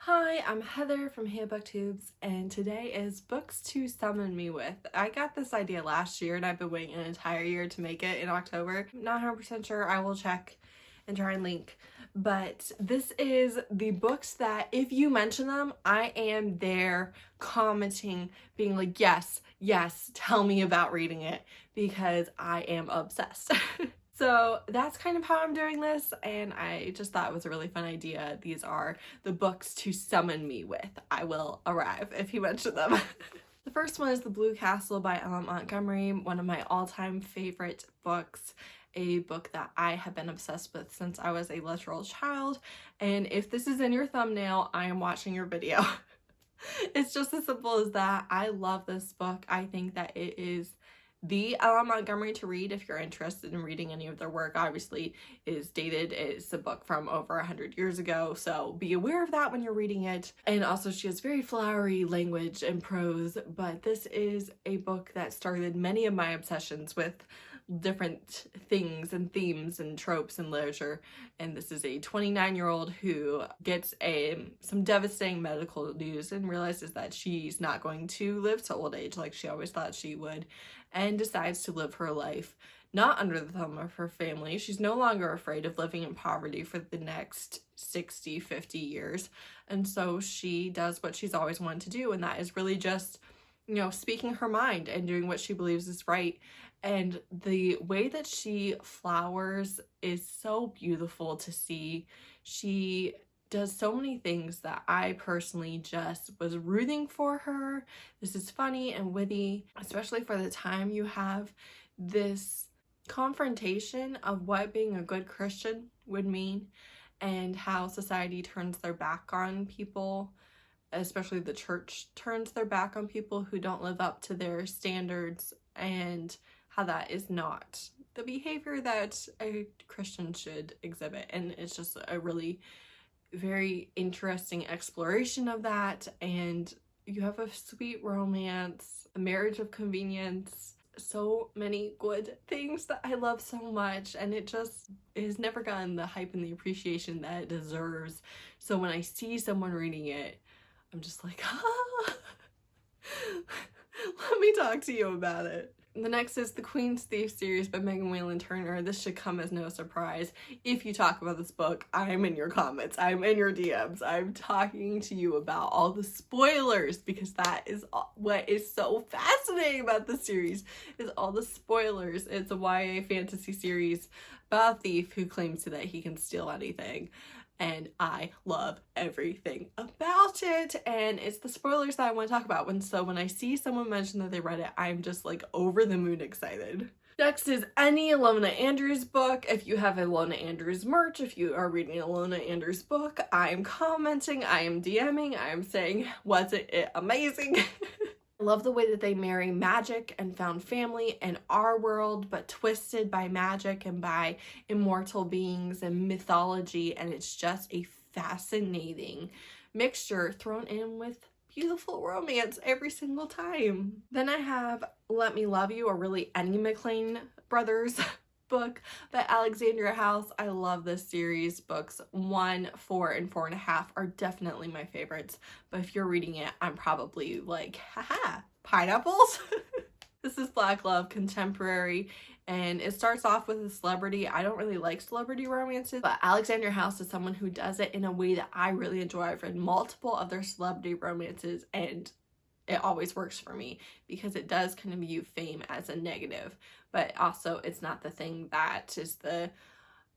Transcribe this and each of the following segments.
Hi, I'm Heather from booktubes, and today is Books to Summon Me With. I got this idea last year and I've been waiting an entire year to make it in October. Not 100% sure, I will check and try and link. But this is the books that if you mention them, I am there commenting, being like, yes, tell me about reading it because I am obsessed. So that's kind of how I'm doing this, and I just thought it was a really fun idea. These are the books to summon me with. I will arrive if you mention them. The first one is The Blue Castle by Montgomery, one of my all-time favorite books, a book that I have been obsessed with since I was a literal child, and if this is in your thumbnail, I am watching your video. It's just as simple as that. I love this book. I think that it is the Montgomery to read if you're interested in reading any of their work. Obviously it is dated, it's a book from over 100 years ago, so be aware of that when you're reading it. And also she has very flowery language and prose, but this is a book that started many of my obsessions with different things and themes and tropes in literature. And this is a 29-year-old who gets some devastating medical news and realizes that she's not going to live to old age like she always thought she would, and decides to live her life not under the thumb of her family. She's no longer afraid of living in poverty for the next 60, 50 years. And so she does what she's always wanted to do, and that is really just, speaking her mind and doing what she believes is right. And the way that she flowers is so beautiful to see. She does so many things that I personally just was rooting for her. This is funny and witty, especially for the time. You have this confrontation of what being a good Christian would mean and how society turns their back on people, especially the church turns their back on people who don't live up to their standards, and how that is not the behavior that a Christian should exhibit. And it's just a really very interesting exploration of that. And you have a sweet romance, a marriage of convenience, so many good things that I love so much, and it just has never gotten the hype and the appreciation that it deserves. So when I see someone reading it, I'm just like, let me talk to you about it. The next is The Queen's Thief series by Whalen Turner. This should come as no surprise. If you talk about this book, I'm in your comments, I'm in your DMs, I'm talking to you about all the spoilers, because that is what is so fascinating about this series, is all the spoilers. It's a YA fantasy series about a thief who claims that he can steal anything. And I love everything about it, and it's the spoilers that I want to talk about. When I see someone mention that they read it, I'm just like over the moon excited. Next is any Ilona Andrews book. If you have Ilona Andrews merch, if you are reading an Ilona Andrews book, I am commenting, I am DMing, I am saying, wasn't it amazing? I love the way that they marry magic and found family in our world, but twisted by magic and by immortal beings and mythology, and it's just a fascinating mixture thrown in with beautiful romance every single time. Then I have Let Me Love You, or really any McClain brothers book by Alexandria House. I love this series. Books 1, 4, and 4.5 are definitely my favorites, but if you're reading it, I'm probably like, haha, pineapples? This is Black Love Contemporary, and it starts off with a celebrity. I don't really like celebrity romances, but Alexandria House is someone who does it in a way that I really enjoy. I've read multiple other celebrity romances, and it always works for me because it does kind of view fame as a negative, but also it's not the thing that is the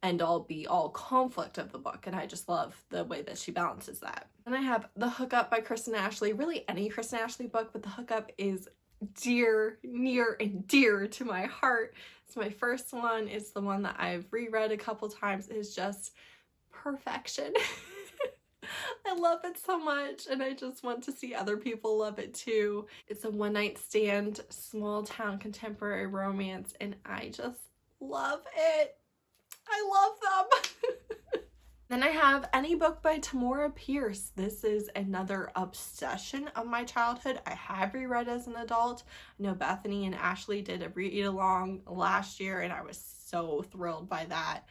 end-all be-all conflict of the book, and I just love the way that she balances that. Then I have The Hookup by Kristen Ashley. Really any Kristen Ashley book, but The Hookup is dear, near and dear to my heart. It's my first one. It's the one that I've reread a couple times. It's just perfection. I love it so much, and I just want to see other people love it too. It's a one-night stand, small town contemporary romance, and I just love it. I love them. Then I have Any Book by Tamora Pierce. This is another obsession of my childhood. I have reread as an adult. I know Bethany and Ashley did a read along last year, and I was so thrilled by that.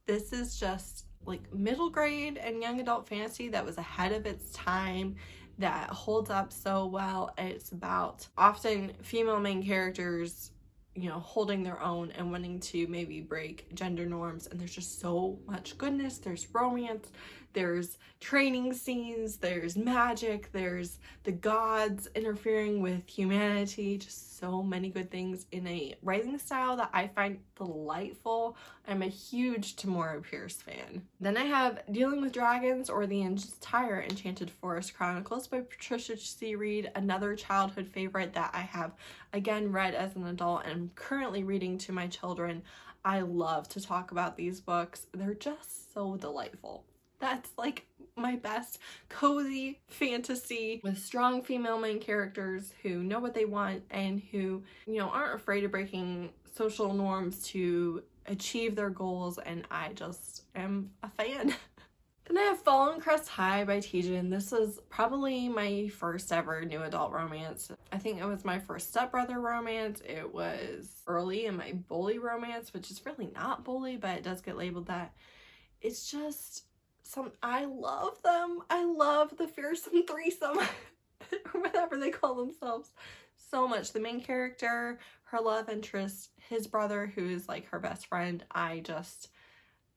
This is just like middle grade and young adult fantasy that was ahead of its time, that holds up so well. It's about often female main characters, you know, holding their own and wanting to maybe break gender norms, and there's just so much goodness. There's romance, there's training scenes, there's magic, there's the gods interfering with humanity, just so many good things in a writing style that I find delightful. I'm a huge Tamora Pierce fan. Then I have Dealing with Dragons, or the entire Enchanted Forest Chronicles by Patricia C. Wrede, another childhood favorite that I have again read as an adult and I'm currently reading to my children. I love to talk about these books. They're just so delightful. That's like my best cozy fantasy with strong female main characters who know what they want and who, you know, aren't afraid of breaking social norms to achieve their goals, and I just am a fan. Then I have Fallen Crest High by Tijan. This is probably my first ever new adult romance. I think it was my first stepbrother romance. It was early in my bully romance, which is really not bully, but it does get labeled that. It's just I love them. I love the fearsome threesome or whatever they call themselves so much. The main character, her love interest, his brother who is like her best friend, I just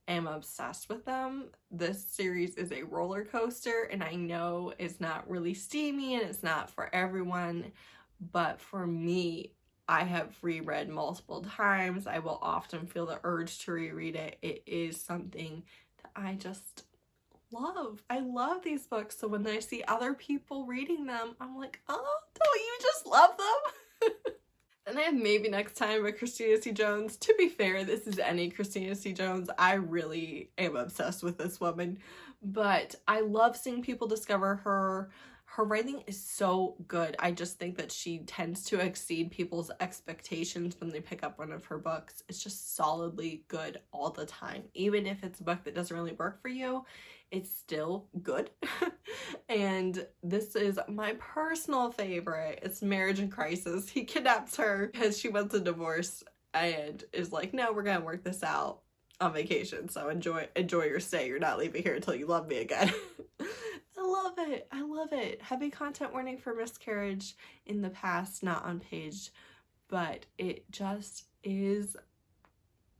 am obsessed with them. This series is a roller coaster, and I know it's not really steamy and it's not for everyone, but for me, I have reread multiple times. I will often feel the urge to reread it. It is something that I just love. I love these books, so when I see other people reading them, I'm like, oh, don't you just love them? Then I have Maybe Next Time by Christina C. Jones. To be fair, this is any Christina C. Jones. I really am obsessed with this woman, but I love seeing people discover her. Her writing is so good. I just think that she tends to exceed people's expectations when they pick up one of her books. It's just solidly good all the time. Even if it's a book that doesn't really work for you, it's still good. And this is my personal favorite. It's Marriage in Crisis. He kidnaps her because she wants a divorce and is like, no, we're gonna work this out on vacation, so enjoy your stay. You're not leaving here until you love me again. I love it. I love it. Heavy content warning for miscarriage in the past, not on page, but it just is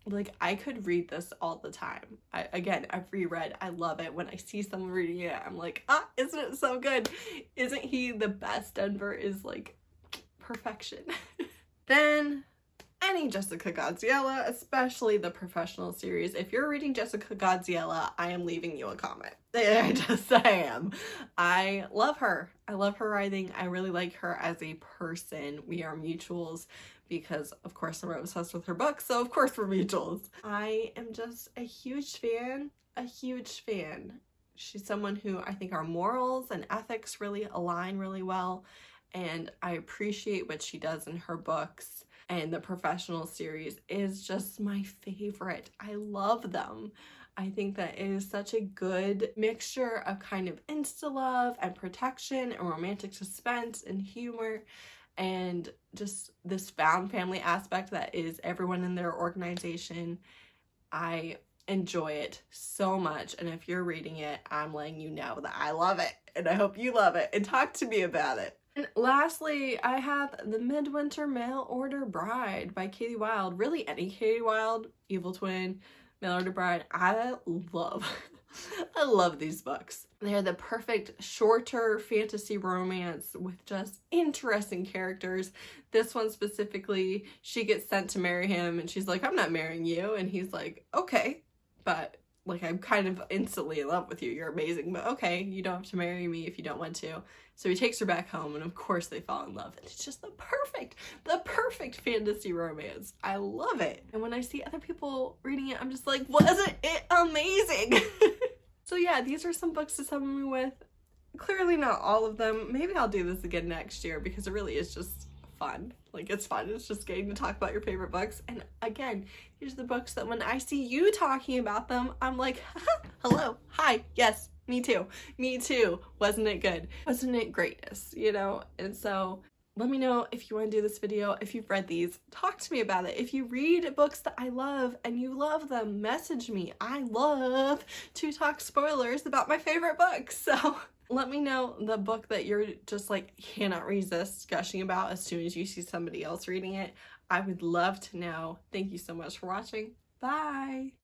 like, I could read this all the time. I've reread. I love it. When I see someone reading it, I'm like, isn't it so good? Isn't he the best? Denver is like perfection. Then any Jessica Gadziala, especially the professional series. If you're reading Jessica Gadziala, I am leaving you a comment. I am. I love her. I love her writing. I really like her as a person. We are mutuals because, of course, I'm obsessed with her books, so of course we're mutuals. I am just a huge fan. She's someone who I think our morals and ethics really align really well, and I appreciate what she does in her books. And the professional series is just my favorite. I love them. I think that it is such a good mixture of kind of insta-love and protection and romantic suspense and humor, and just this found family aspect that is everyone in their organization. I enjoy it so much, and if you're reading it, I'm letting you know that I love it, and I hope you love it, and talk to me about it. And lastly, I have The Midwinter Mail Order Bride by Katie Wilde. Really any Katie Wilde, Evil Twin, Mail Order Bride. I love these books. They're the perfect shorter fantasy romance with just interesting characters. This one specifically, she gets sent to marry him and she's like, I'm not marrying you. And he's like, okay, but like, I'm kind of instantly in love with you. You're amazing, but okay, you don't have to marry me if you don't want to. So he takes her back home, and of course they fall in love. And it's just the perfect fantasy romance. I love it. And when I see other people reading it, I'm just like, wasn't it amazing? So yeah, these are some books to summon me with. Clearly not all of them. Maybe I'll do this again next year because it really is just fun. Like, it's fun. It's just getting to talk about your favorite books. And again, these are the books that when I see you talking about them, I'm like, hello, hi, yes, me too. Wasn't it good? Wasn't it greatness, you know? And so Let me know if you want to do this video, if you've read these. Talk to me about it. If you read books that I love and you love them, message me. I love to talk spoilers about my favorite books. So let me know the book that you're just like cannot resist gushing about as soon as you see somebody else reading it. I would love to know. Thank you so much for watching. Bye!